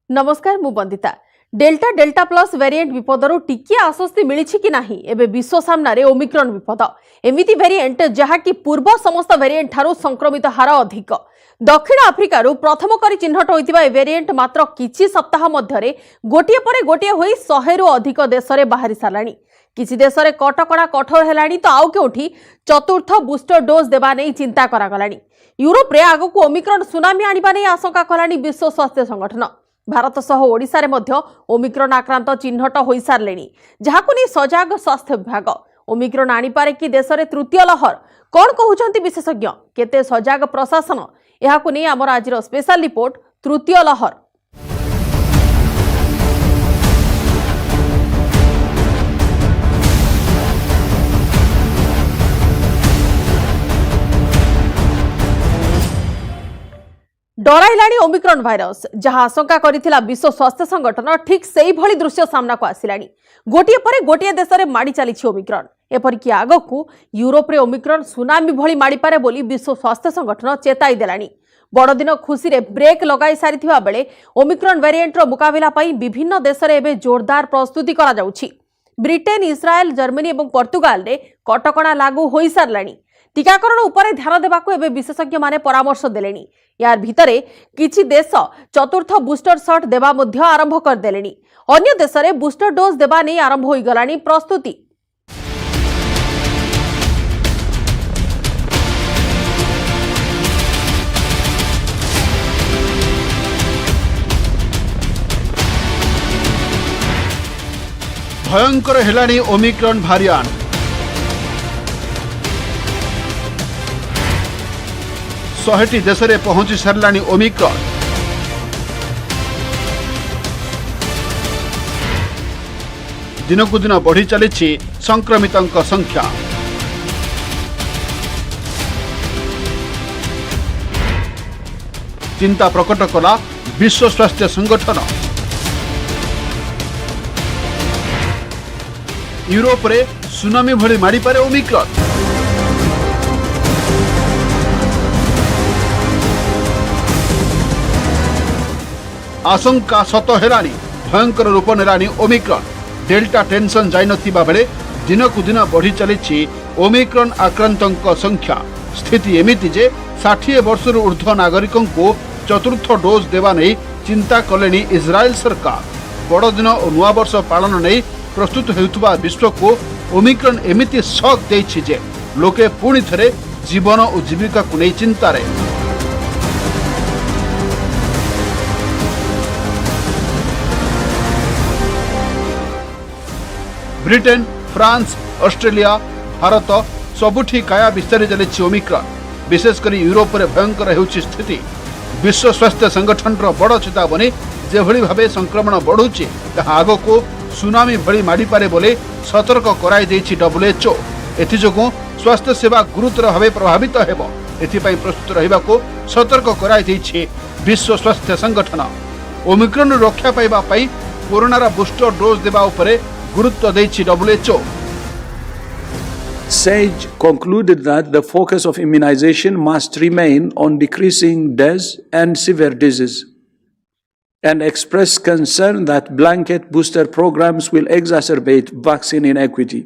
नमस्कार मु बंदिता। डेल्टा डेल्टा प्लस वेरिएंट विपदर टिकिए आश्वस्ति मिली कि नाही एबे विश्व सामने ओमिक्रॉन विपद एमिति वेरिएंट जहाँकि पूर्व समस्त वेरिएंट ठारू संक्रमित हार अधिक। दक्षिण आफ्रिकार प्रथम करी चिन्हट होइतिबा ए वेरिएंट मात्र किछि सप्ताह मध्यरे गोटिए परे गोटिए होई 100 रु अधिक देश रे बाहरी सालानी। किछि देश रे कटकणा कठोर हेलानी तो आउ केउठी चतुर्थ बूस्टर डोज देबा नै चिंता करागलानी। यूरोप रे आगकू ओमिक्रॉन सुनामी आनिबा नै आशंका कलानी विश्व स्वास्थ्य संगठन। भारत सह ओडिशा रे मध्य ओमिक्रॉन आक्रांत चिन्हट होई सारलेनी, जहाकू नै सजाग स्वास्थ्य विभाग। ओमिक्रॉन आनी पारे कि देश रे तृतीय लहर कोन कहउचंती विशेषज्ञ, केते सजाग प्रशासन, एहाकू नै हमर आजिर स्पेशल रिपोर्ट तृतीय लहर। डराइलाणी ओमिक्रॉन भाइरस, जहां आशंका करिथिला विश्व स्वास्थ्य संगठन ठीक सेही भली दृश्य सामना को आसिलाणी। गोटिए परे गोटिए देश रे माडी चलीछि ओमिक्रॉन। एपरिक आगकू यूरोप रे ओमिक्रॉन सुनामी भली माडी पारे बोली विश्व स्वास्थ्य संगठन चेताई देलाणी। बड़ दिन खुशी रे ब्रेक लगाई सारिथिबा बेले ओमिक्रॉन वेरिएंट रो मुकाबिला पई विभिन्न देश रे एबे जोरदार प्रस्तुति करा जाउछि। ब्रिटेन, इस्राएल, जर्मनी और पोर्तुगाल रे कटकणा लागू होई सारलाणी। टीकाकरण उपरे ध्यान देबाकू एबे विशेषज्ञ माने परामर्श देलेनी। यार भितरे किछि देश चतुर्थ बूस्टर शॉट देबा मध्य आरंभ कर देलेनी। अन्य देश रे बूस्टर डोज देबा नै आरंभ होई गलानी प्रस्तुति। भयंकर हेलानी ओमिक्रॉन भारिएंट। 100 देश में पहुंची सारानी ओमिक्रॉन। दिनकू दिन बढ़ी चली संक्रमितों संख्या। चिंता प्रकट कला विश्व स्वास्थ्य संगठन। यूरोप रे सुनामी भली माड़ी पारे ओमिक्रॉन। आशंका सत हेलानी, भयंकर रूप नेलानी ओमिक्रॉन। डेल्टा टेंशन जाई नथिबा बेले दिनकू दिन बढ़ी चली ओमिक्रॉन आक्रांतों संख्या। स्थिति एमिति जे 60 वर्ष ऊर्ध्व नागरिकों को चतुर्थ डोज देवा नहीं चिंता कलेनी इस्राएल सरकार। बड़ दिन और नुआ वर्ष पालन नहीं प्रस्तुत हेउथुबा विश्व को ओमिक्रॉन एमिति शॉक देछि जे लोके पुणी थरे जीवन और जीविका को नहीं चिंतारे। ब्रिटेन, फ्रांस, ऑस्ट्रेलिया, भारत सबुठी काया विस्तारी चली ओमिक्रॉन। विशेषकर यूरोप रे भयंकर हेउछि स्थिति। विश्व स्वास्थ्य संगठन बड़ चेतावनी जेभली भावे संक्रमण बढ़ुछि ताहा आगको सुनामी भली माड़ी पारे बोले सतर्क कराई देछि WHO। एथिजोगु स्वास्थ्य सेवा गुरुतर भावे प्रभावित हेबो, एथिपई प्रस्तुत रहिबाको सतर्क कराई देछि विश्व स्वास्थ्य संगठन। ओमिक्रॉन रक्षा पाइबा पई कोरोनार बूस्टर डोज देबा उपरे गुरुत्व देछि WHO। SAGE concluded that the focus of immunization must remain on decreasing deaths and severe disease, and expressed concern that blanket booster programs will exacerbate vaccine inequity.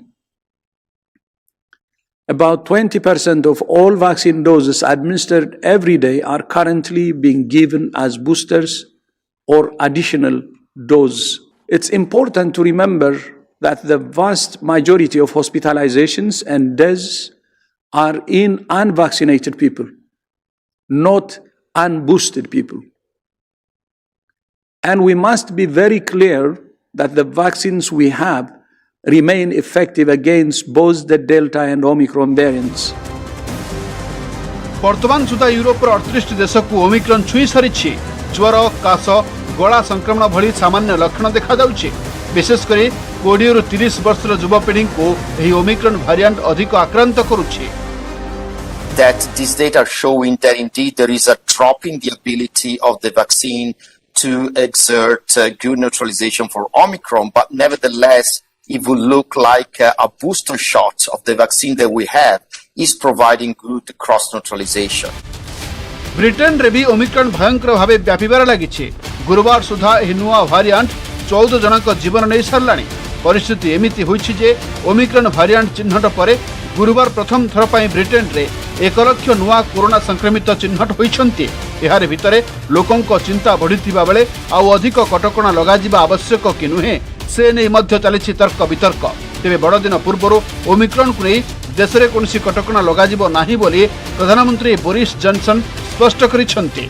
About 20% of all vaccine doses administered every day are currently being given as boosters or additional doses. It's important to remember that the vast majority of hospitalizations and deaths are in unvaccinated people, not unboosted people. And we must be very clear that the vaccines we have remain effective against both the Delta and Omicron variants. वर्तमान सुधा Europe 38 देश को Omicron छुई सारी। ज्वर, काश, गला संक्रमण भली सामान्य लक्षण देखा जाउछि। विशेषकर 20 ରୁ 30 वर्षर युवपीढ़ी को यह ओमिक्रॉन भारिएंट अधिक आक्रांत करुछि। That these data are showing that indeed there is a drop in the ability of the vaccine to exert good neutralization for Omicron, but nevertheless it will look like a booster shot of the vaccine that we have is providing good cross neutralization. Britain रे भी Omicron भयंकर भावे व्यापीबार लागिछि। गुरुवार सुधा यह नुआ भारियांट 14 जनक जीवन नहीं साराणी। परिस्थिति एमिति होइछि जे ओमिक्रॉन भारियांट चिन्हट पर गुरुवार प्रथम थर पर ब्रिटेन रे 1 लाख नुआ कोरोना संक्रमित चिन्हट होइछन्ति। एहारे भितरे लोकंक चिंता बढ़िथिबा बेले आउ अधिक कटकणा लगाजिबा आवश्यक कि नुहे से नहीं मध्य चलिछि तर्क वितर्क। तेबे बड़दिन पूर्व ओमिक्रॉन को नहीं देश में कौन कटकणा लगाजिबो नाही बोली प्रधानमंत्री बोरिस जॉनसन स्पष्ट करिसेंति।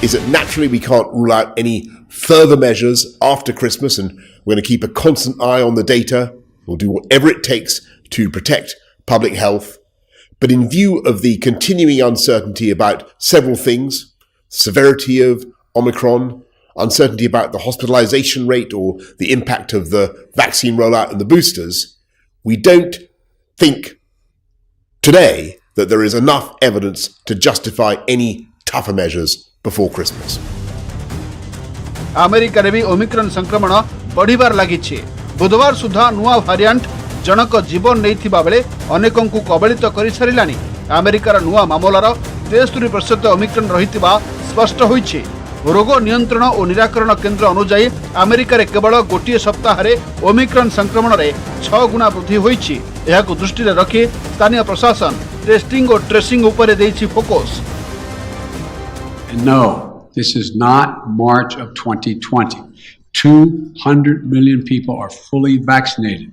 Is that naturally we can't rule out any further measures after Christmas, and we're going to keep a constant eye on the data. We'll do whatever it takes to protect public health. But in view of the continuing uncertainty about several things, severity of Omicron, uncertainty about the hospitalization rate or the impact of the vaccine rollout and the boosters, we don't think today that there is enough evidence to justify any tougher measures before Christmas. America रे भी Omicron संक्रमण बढ़िबार लागिछि। बुधवार सुधा नुआ भारियांट जनक जीवन नैथिबा बेले अनेकंकु कबलित करि सारिलानी। अमेरिकार नुआ मामलार 63% ओमिक्रॉन रहितिबा स्पष्ट होइछि। रोग नियंत्रण और निराकरण केन्द्र अनुसार अमेरिका रे केवल गोटे सप्ताह रे ओमिक्रॉन संक्रमण रे 6 गुणा वृद्धि होइछि। एहाकु दृष्टि रे रखि स्थानीय प्रशासन टेस्टिंग और ट्रेसिंग उपरे देइछि focus. And no, this is not March of 2020. 200 million people are fully vaccinated.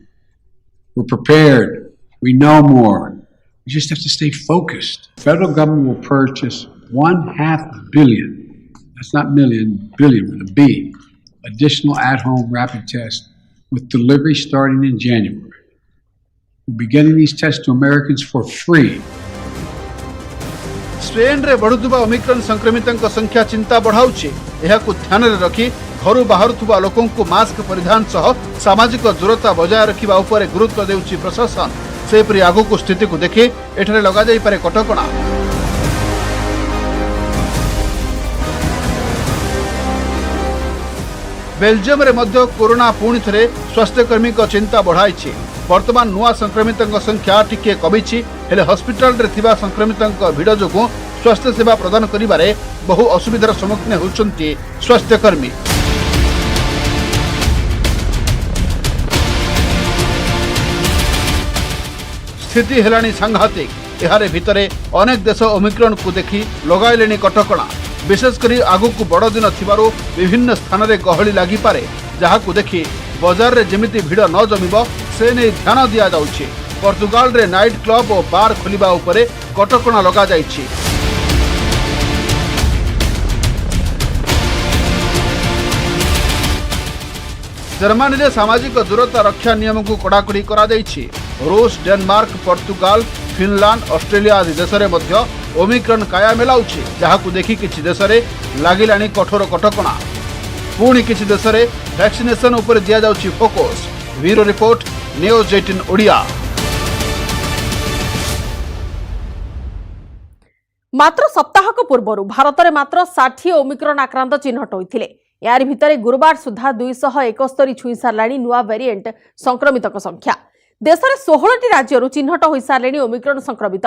We're prepared. We know more. We just have to stay focused. The federal government will purchase 1/2 billion, that's not million, billion with a B, additional at-home rapid tests with delivery starting in January. We'll be getting these tests to Americans for free. Spain रे बढ़ुवा Omicron संक्रमितों संख्या चिंता बढ़ाऊछि। एहाकु ध्यान रे रखी घर बाहरुवा लोकों को मास्क परिधान सह सामाजिक दूरता बजाय रखिबा उपरे गुरुत्व देउछि प्रशासन। सेपरि आगुकु स्थिति को देखि एठारे लगा जाई पारे कटकणा। बेल्जियम रे मध्य कोरोना पुणी थे स्वास्थ्यकर्मी चिंता बढ़ाई। वर्तमान नुआ संक्रमितों संख्या टिके कमिछि, हेले हॉस्पिटल रे थिबा संक्रमितों भिड़ जोगु स्वास्थ्य सेवा प्रदान करिबारे बहु असुविधार सम्मुखीन होउछन्ति स्वास्थ्यकर्मी। स्थिति हेलानी सांघातिक। एहारे भितरे अनेक देश ओमिक्रॉन को देखि लगाइलेनी कटकणा। विशेषकर आगुकु बड़ दिन थिबारु विभिन्न स्थान रे गहली लागि पारे, जहाकु देखि बाजार रे जेमिति भिड़ न जमिबो से नै ध्यान दिया जाउछि। पोर्तुगाल रे नाइट क्लब और बार खोलिबा उपरे कटकणा लगा जाइछि। जर्मनी रे सामाजिक दूरता रक्षा नियम को कड़ाकड़ी करा जाइछि। रूस, डेनमार्क, पोर्तुगाल, फिनलैंड, ऑस्ट्रेलिया आदि देश में मध्य ओमिक्रॉन काया मेलाउछि, जहाकु देखि किछि देश रे लागिलानी कठोर कटकणा। पुणी किछि देश रे वैक्सीनेशन उपरे दिया जाउछि focus. Bureau report, news 18 Odia. मात्र सप्ताहक पूर्व भारत में मात्र 60 ओमिक्रॉन आक्रांत चिन्हट होइथिले। यार भितरे गुरुवार सुधा 271 छुई साराणी नुआ वेरिएंट संक्रमितक संख्या। देश में 16टी राज्य चिन्हट हो सारे ओमिक्रॉन संक्रमित।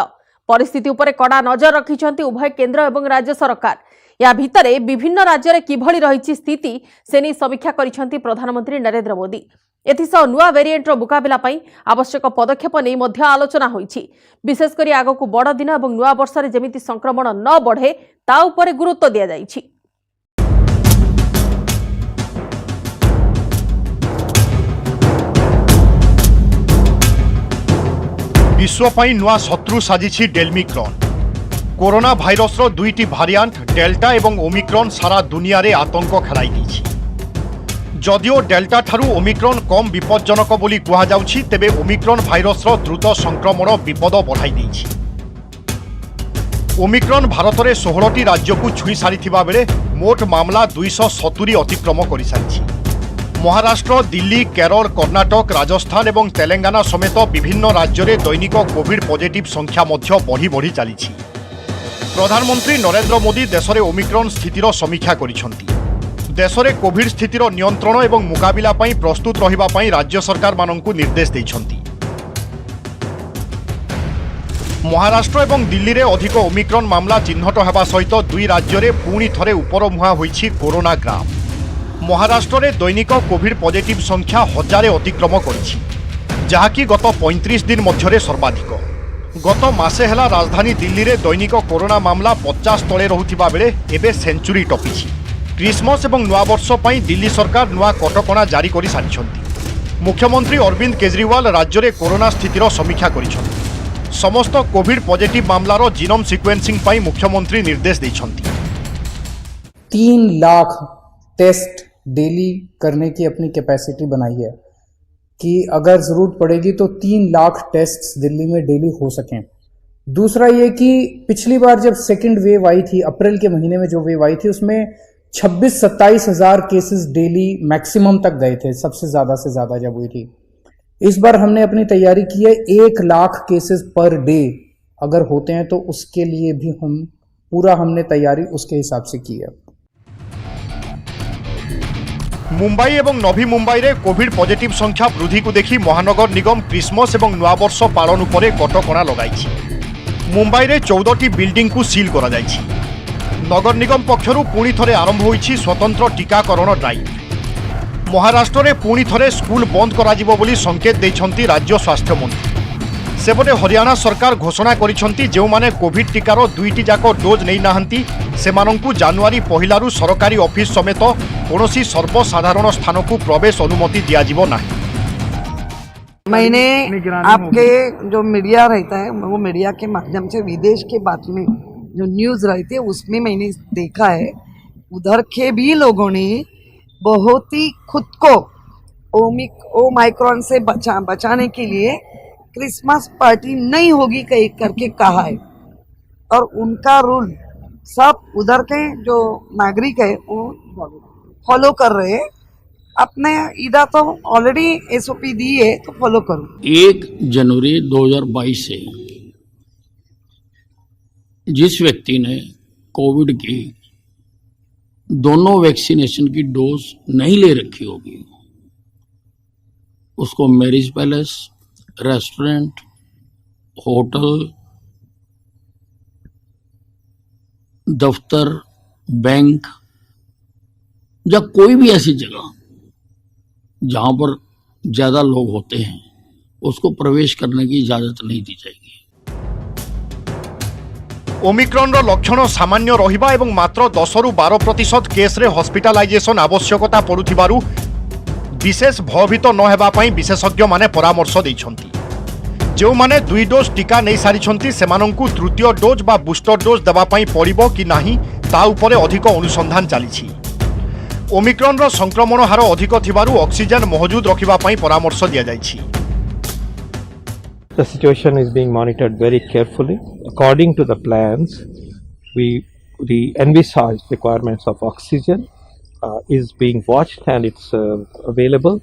परिस्थिति उपर कड़ा नजर रखिछन्ति उभय केंद्र एवं राज्य सरकार। या भितरे विभिन्न राज्य में किभली रही स्थिति से नहीं समीक्षा करिछन्ति प्रधानमंत्री नरेंद्र मोदी। एथिसह नुआ वेरिएंटर मुकाबिला पई आवश्यक पदक्षेप नहीं मध्य आलोचना होइछि। विशेषकर आगकु बड़ दिन एवं नुआ वर्ष रे जेमिति संक्रमण न बढ़े ता उपरे गुरुत्व दिया जाइछि। विश्व पई नुआ शत्रु साजिछि डेल्मिक्रॉन। कोरोना भाइरस रो दुईटी भारियांट डेल्टा एवं ओमिक्रॉन सारा दुनिया रे आतंक खेलाई दिछि। जदिओ डेल्टा ठारू ओमिक्रॉन कम विपज्जनक बोली कुहा जाउछि, तेबे ओमिक्रॉन भाइरस रो द्रुत संक्रमण विपद बढ़ाई दिछि। ओमिक्रॉन भारत रे 16टी राज्य को छुई सारिथिबा बेले मोट मामला 270 अतिक्रम करि सारिछि। महाराष्ट्र, दिल्ली, केरल, कर्णाटक, राजस्थान एवं तेलंगाना समेत विभिन्न राज्य में दैनिक कोविड पॉजिटिव संख्या मध्य बढ़ी बढ़ी चली। प्रधानमंत्री नरेंद्र मोदी देश में ओमिक्रॉन स्थितिर समीक्षा करिसेंति। देश में कोविड स्थितिर नियंत्रण एवं मुकाबिला पई प्रस्तुत रहिबा पई राज्य सरकार माननकु निर्देश दैछंति। महाराष्ट्र एवं दिल्ली रे अधिक ओमिक्रॉन मामला चिन्हट हेबा सहित दुई राज्य रे पुणी थरे उपरमुहा होईछि कोरोना ग्राफ। महाराष्ट्र रे दैनिक कोविड पॉजिटिव संख्या 1000 अतिक्रम करिछि, जहाँकि गत 35 दिन मध्यरे सर्वाधिक। गत मासे हेला राजधानी दिल्ली रे दैनिक कोरोना मामला 50 तले रहुथिबा बेले एबे सेंचुरी टपिछि। क्रिसमस एवं नुआ वर्ष पई दिल्ली सरकार नुआ कटकणा जारी करि सारिछन्ति। मुख्यमंत्री अरविंद केजरीवाल राज्य रे कोरोना स्थितिर समीक्षा करिछन्ति। समस्त कोविड पॉजिटिव मामलार जीनोम सिक्वेन्सिंग पई मुख्यमंत्री निर्देश दैछन्ति। 3 लाख टेस्ट डेली करने की अपनी कैपेसिटी बनाई है कि अगर ज़रूरत पड़ेगी तो 3 लाख टेस्ट्स दिल्ली में डेली हो सकें। दूसरा ये कि पिछली बार जब सेकंड वेव आई थी, अप्रैल के महीने में जो वेव आई थी, उसमें 26-27 हज़ार केसेस डेली मैक्सिमम तक गए थे, सबसे ज़्यादा से ज़्यादा जब हुई थी। इस बार हमने अपनी तैयारी की है 1 लाख केसेस पर डे अगर होते हैं तो उसके लिए भी हमने तैयारी उसके हिसाब से की है। मुंबई एवं नवी मुंबई रे कोविड पॉजिटिव संख्या वृद्धि को देखि महानगर निगम क्रिसमस एवं नुआ वर्ष पालन उपरे कटकणा लगाइछि। मुंबई रे 14टी बिल्डिंग को सील करा जाइछि। नगर निगम पक्षरु पुणी थरे आरंभ होइछि स्वतंत्र टीकाकरण ड्राइव। महाराष्ट्र रे पुणी थरे स्कूल बंद करा जिवो बोली संकेत दैछन्ति राज्य स्वास्थ्य मंत्री। सेपटे हरियाणा सरकार घोषणा करिछन्ति जेउ माने कोविड टीकार 2टी जाक डोज नै नाहंती सेमानंकु जनवरी 1 सरकारी ऑफिस समेत कौनसी सर्वसाधारण स्थान को प्रवेश अनुमति दिया जिवो नाही। मैंने आपके जो मीडिया रहता है वो मीडिया के माध्यम से विदेश के बात में जो न्यूज़ रहती है उसमें मैंने देखा है उधर के भी लोगों ने बहुत ही खुद को ओमाइक्रॉन से बचाने के लिए क्रिसमस पार्टी नहीं होगी करके कहा है और उनका रूल सब उधर के जो नागरिक है वो फॉलो कर रहे हैं। अपने इधर तो ऑलरेडी एसओपी दी है तो फॉलो करो। 1 जनवरी 2022 से जिस व्यक्ति ने कोविड की दोनों वैक्सीनेशन की डोज नहीं ले रखी होगी उसको मैरिज पैलेस, रेस्टोरेंट, होटल, दफ्तर, बैंक या कोई भी ऐसी जगह जहां पर ज्यादा लोग होते हैं उसको प्रवेश करने की इजाजत नहीं दी जाएगी। ओमिक्रॉन रो लक्षण सामान्य रहिबा एवं मात्र 10-12% केस रे हॉस्पिटलाइजेशन आवश्यकता पड़ुथिबारु विशेष भयभीत न हेबा पई विशेषज्ञ माने परामर्श दैछन्ति। जो माने 2 डोज टीका नै सारिछन्ति सेमानंकु तृतीय डोज बा बूस्टर डोज देबा पई पड़िबो कि नाही ता उपरे अधिक अनुसंधान चलिछि। ओमिक्रॉन रो संक्रमण हार अधिक थिबारु ऑक्सीजन मौजूद रखिबा पई परामर्श दिया जाइछि। The situation is being monitored very carefully. According to the plans, the envisaged requirements of oxygen is being watched and it's available,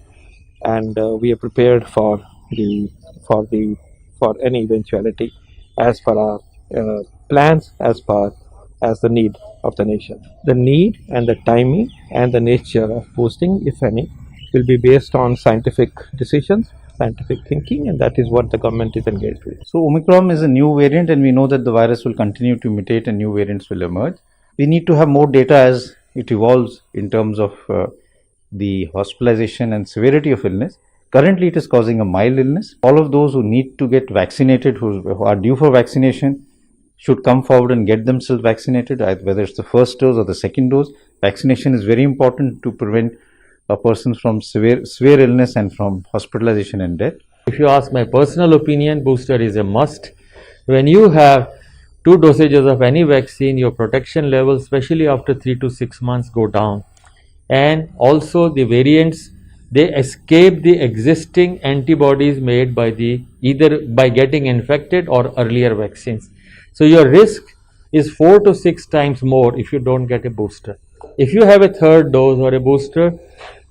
and we are prepared for any eventuality as per our plans, as the need of the nation. The need and the timing and the nature of boosting, if any, will be based on scientific decisions, scientific thinking, and that is what the government is engaged with. So Omicron is a new variant, and we know that the virus will continue to mutate and new variants will emerge. We need to have more data as it evolves in terms of the hospitalization and severity of illness. Currently, it is causing a mild illness. All of those who need to get vaccinated, who are due for vaccination, should come forward and get themselves vaccinated, whether it's the first dose or the second dose. Vaccination is very important to prevent a person from severe illness and from hospitalization and death. If you ask my personal opinion, booster is a must. When you have 2 dosages of any vaccine, your protection levels, especially after 3 to 6 months, go down. And also the variants, they escape the existing antibodies made by either by getting infected or earlier vaccines. So your risk is 4 to 6 times more if you don't get a booster. If you have a third dose or a booster,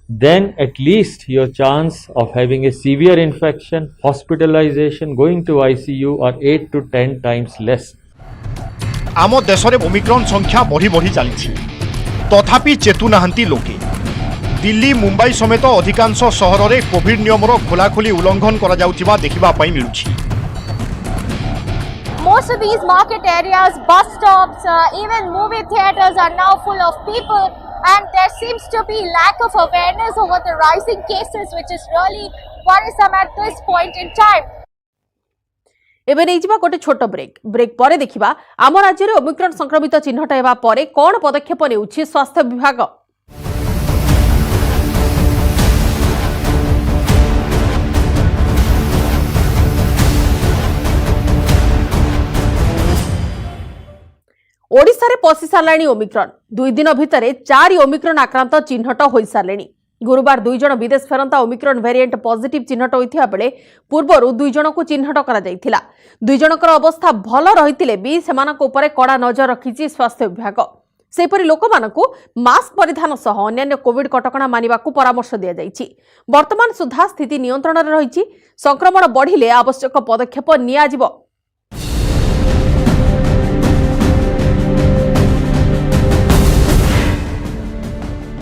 then at least your chance of having a severe infection, hospitalization, going to ICU are 8 to 10 times less. आम देश में Omicron संख्या बढ़ी बढ़ी चली तथापि चेतु नाहांती लोके। दिल्ली, मुंबई समेत अधिकांश सहर में कोविड नियमर खोलाखोली उल्लंघन करा जाउथिबा देखिबा पई मिलुछि। most of these market areas, bus stops, even movie theaters are now full of people, and there seems to be lack of awareness over the rising cases, which is really worrisome at this point in time. एबे नहीं जिबा गोटे छोट break परे देखिबा आम राज्य में ओमिक्रॉन संक्रमित चिन्हट हेबा परे कोन पदक्षेप नेउछि स्वास्थ्य विभाग। ओडिशा रे पशि साराणी ओमिक्रॉन 2 दिन भितर 4 ओमिक्रॉन आक्रांत चिन्हट होई सारलेनी। गुरुवार 2 जण विदेश फेरंता ओमिक्रॉन वेरिएंट पॉजिटिव चिन्हट होइथिबा बेले पूर्वरु 2 जण को चिन्हट करा जायथिला। 2 जनकर अवस्था भल रहितिले भी सेमानक ऊपर कड़ा नजर रखिछि स्वास्थ्य विभाग। सेपरि लोकमानकु मास्क परिधान सह अन्य कोविड कटकणा मानिबाकू परामर्श दिया जायछि। वर्तमान सुधा स्थिति नियंत्रण रे रहिछि। संक्रमण बढ़िले आवश्यक पदक्षेप निया जिवो।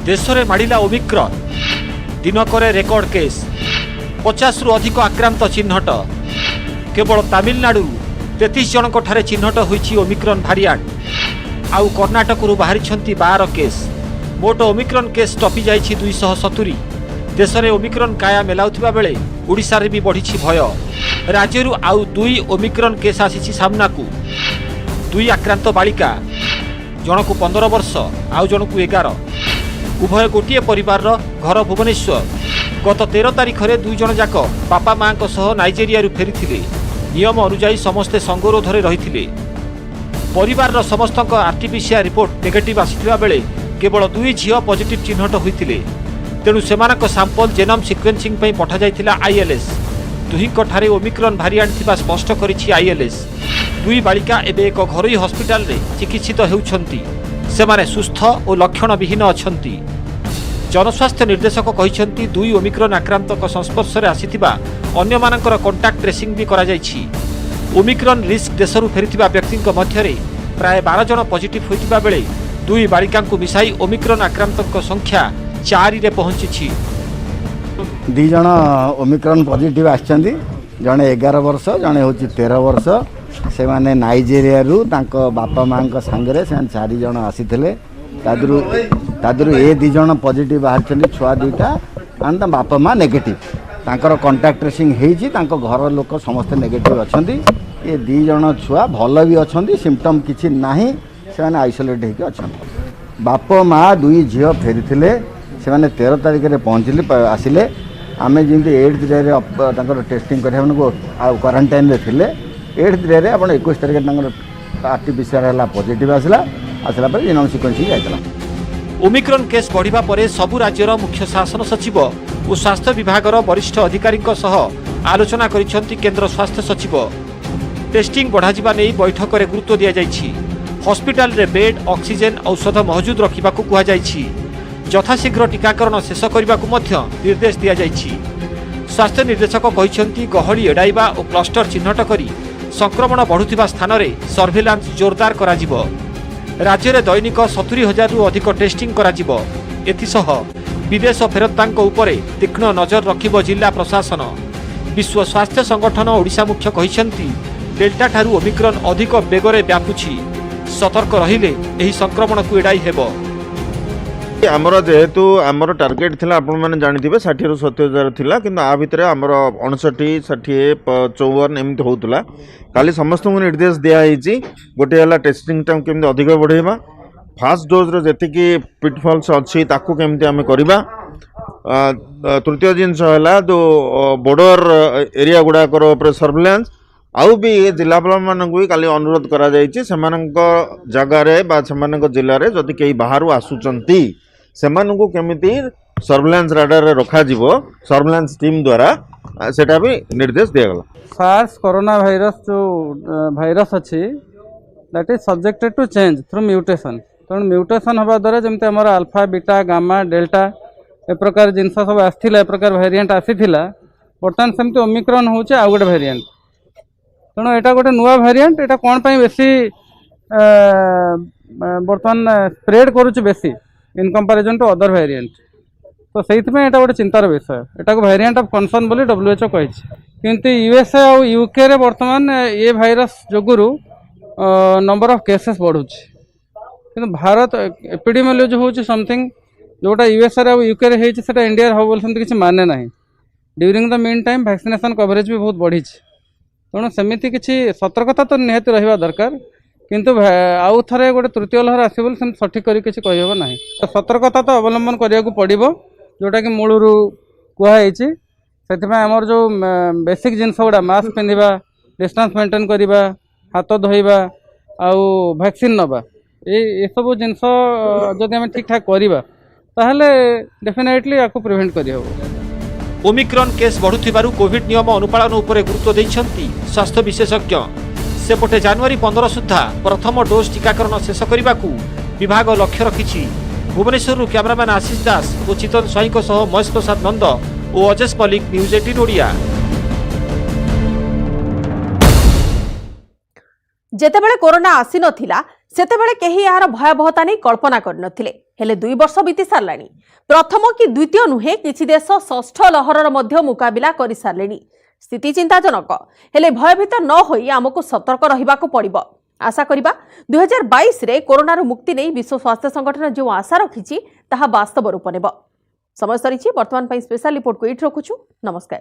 देश में माड़ा ओमिक्रॉन दिनक रेकर्ड केस 50 रु अधिक आक्रांत चिन्हट केवल तमिलनाडु 33 जनक ठारे चिन्हट होइछि ओमिक्रॉन भारिएंट आउ कर्नाटक बाहरी 12 केस। मोट ओमिक्रॉन केस टपी जाइछि 270। देश में ओमिक्रॉन काया मेलाउथिबा बेले ओडिशा रे भी बढ़िछि भय। राज्यरु आउ 2 ओमिक्रॉन केस आसीछि सामनाकू। 2 आक्रांत बालिका, जनकु 15 वर्ष आउ जनकु 11। उभय गोटे परिवार घर भुवनेश्वर। गत 13 तारिख में 2 जन जाक बापा माँ नाइजेरिया फेरी नियम अनुजाई समस्ते संगरोधरे रही। परिवार समस्त आरटीपीसीआर रिपोर्ट नेगेटिव आसीथिबा बेले केवल 2 झील पॉजिटिव चिन्हट होइतिले। तेणु सेमानक सैंपल जेनोम सिक्वेन्सिंग पई पठा जाइथिला आईएलएस। दुहिंक ठारे ओमिक्रॉन भारिएंट थिबा स्पष्ट करिछि आईएलएस। 2 बालिका एबे एक घरोई हॉस्पिटल रे चिकित्सित हेउछंती। सेमाने सुस्थ और लक्षण विहीन अछंती। जनस्वास्थ्य निर्देशक कहिसंती 2 ओमिक्रॉन आक्रांतक संस्पर्श रे आसीथिबा अन्य मानकर कांटेक्ट ट्रेसिंग भी करा जायछि। ओमिक्रॉन रिस्क देशरु फेरिथिबा व्यक्तिक मध्यरे प्राय 12 जन पॉजिटिव होइथिबा बेले 2 बालिकांकु मिसाई ओमिक्रॉन आक्रांतक संख्या 4 रे पहुंचिछि। 2 जन ओमिक्रॉन पॉजिटिव आछंती, जने 11 वर्ष जने होछि 13 वर्ष। से माने नाइजेरिया रु तांको बापा माँ सांगे से 4 जन आसीथिले। तादरु ए 2 जन पॉजिटिव बाहर छुआ 2टा एंड बापा माँ नेगेटिव। तांकर कांटेक्ट ट्रेसिंग हेइछि, तांको घर लोक समस्त नेगेटिव अछंती। ये 2 जन छुआ भल भी अछंती, सिम्पटम किछि नाही, से माने आइसोलेट हेकि अछंती। बापा माँ 2 झियो फेरिथिले, से माने 13 तारिख रे पहुंचले आसिले। आमे जिंदे 8 डे रे तांकर टेस्टिंग करबा को क्वारंटाइन रे थिले। 8 डे रे आपण 21 तारिख तांकर आरटीपीसीआर हला पॉजिटिव आसला पर जेनोम सिक्वेन्सिंग आइतला। ओमिक्रॉन केस बढ़िबा परे सबु राज्यर मुख्य शासन सचिव और स्वास्थ्य विभागर वरिष्ठ अधिकारी आलोचना करिसेंती केंद्र स्वास्थ्य सचिव। टेस्टिंग बढ़ाजिबा नै बैठक रे गुरुत्व दिया जाइछि। हॉस्पिटल रे बेड, ऑक्सीजन, औषध मौजूद रखिबाकू कुहा जाइछि। यथाशीघ्र टीकाकरण शेष करबाकू मध्य निर्देश दिया जाइछि। स्वास्थ्य निर्देशक कहिसेंती गहली एडाइबा और क्लस्टर चिन्हट करी संक्रमण बढ़ुथिबा स्थान रे सर्भिलांस जोरदार कराजिबो। राज्य में दैनिक 70,000 रु अधिक टेस्टिंग कराजिबो। एथिसह विदेश फेरंतांक उपरे तीक्ष्ण नजर रखिबो जिला प्रशासन। विश्व स्वास्थ्य संगठन ओडिशा मुख्य कहिसेंती डेल्टा ठारू ओमिक्रॉन अधिक बेगरे व्यापुछि। सतर्क रहिले एही संक्रमण को एडाई हेबो। आमर जेहेतु आमर टार्गेट थिला आपण माने जानिथिबे 60 रु 70,000 थिला, किंतु आ भितरे आमर 59, 60, 54 एमती होउतला। काली समस्त को निर्देश दिया हिची गोटे हला टेस्टिंग टाइम केमती अधिक बढ़ेबा। फर्स्ट डोज रो जेतिकी पिटफॉल्स अछि ताकू केमती आमे करिबा। तृतीय जिनस हला जो बॉर्डर एरिया गुडा करो ऊपर सर्विलांस आउ भी जिलापाल मानक भी काली अनुरोध करा जायछि सेमानक जगह रे बा सेमानक जिल्ला रे जदि केही बाहरु आसुचंती सेमानकु केमिति सर्विलांस राडार रे रखा जिवो सर्विलांस टीम द्वारा सेटा भी निर्देश दिया गला। सार्स कोरोना वायरस जो वायरस अछि that is subjected to change through mutation. तेणु म्यूटेशन हवा द्वारा जमते हमर अल्फा, बीटा, गामा, डेल्टा ए प्रकार जिनस सब आथिला, ए प्रकार वेरिएंट आसीथिला। बर्तमान सेमते ओमिक्रॉन होचे आ गोटे वेरिएंट। तेणु एटा गोटे नुआ वेरिएंट। एटा कोन पई बेसी बर्तमान स्प्रेड करूछ बेसी in comparison to other variant. तो सेइथ में एटा गोटे चिंतार विषय। एटा को वेरिएंट ऑफ कंसर्न बोली WHO कहिछि। किंतु यूएसए और यूके रे वर्तमान ये भाइरस जोगुरु नंबर ऑफ केसेस बढ़ुଛି किंतु भारत एपिडेमियोलॉजी होची समथिंग जोटा यूएसए और यूके रे हेची सेटा इंडिया रे हो बोल सेमति किछि माने नाही during the mean time vaccination coverage भी बहुत बढ़ी तेणु सेमती किछि सतर्कता तो निहाती रहिबा दरकार किंतु आउ थरे गोटे तृतीय लहर आसो सठिक करी किछि कहि हेबो नाही तो सतर्कता तो अवलंबन करिया को पड़िबो जोटा कि मूलरू कुहाइछि से आमर जो बेसिक जिनस गुड़ा मास्क पिंधा डिस्टेंस मेंटेन करवा हाथ धोइबा आउ वैक्सीन नवा ये सब जिनस जदि आम ठीक ठाक करवा ताहले डेफिनेटली आपको प्रिवेंट करि हेबो। ओमिक्रॉन केस बढ़ुथिबारु कोविड नियम अनुपालन उपरे गुरुत्व दैछंती स्वास्थ्य विशेषज्ञ सेपटे जनवरी 15 सुद्धा प्रथम डोज टीकाकरण शेष करने विभाग लक्ष्य रखिछि। भुवनेश्वर कैमरामैन आशीष दास और चितन स्वाई महेश प्रसाद नंद और अजेश मल्लिक न्यूज 18 ओडिया। जेतेबेले कोरोना आसी नथिला सेतेबेले केही यार भयावहता नहीं कल्पना करनथिले हेले 2 वर्ष बीती सारलानी प्रथम कि द्वितीय नुहे किछि देश षष्ठ लहरर मध्य मुकाबिला करि सारलेनी स्थिति चिंताजनक हेले भयभीत न होई आमको सतर्क रहिबाको पड़िबो आशा करिबा 2022 रे कोरोना मुक्ति नहीं विश्व स्वास्थ्य संगठन जो आशा रखिछि ताहा वास्तव रूप नेब। समय सरीछि वर्तमान पई स्पेशल रिपोर्ट को एठ रखुछु। नमस्कार।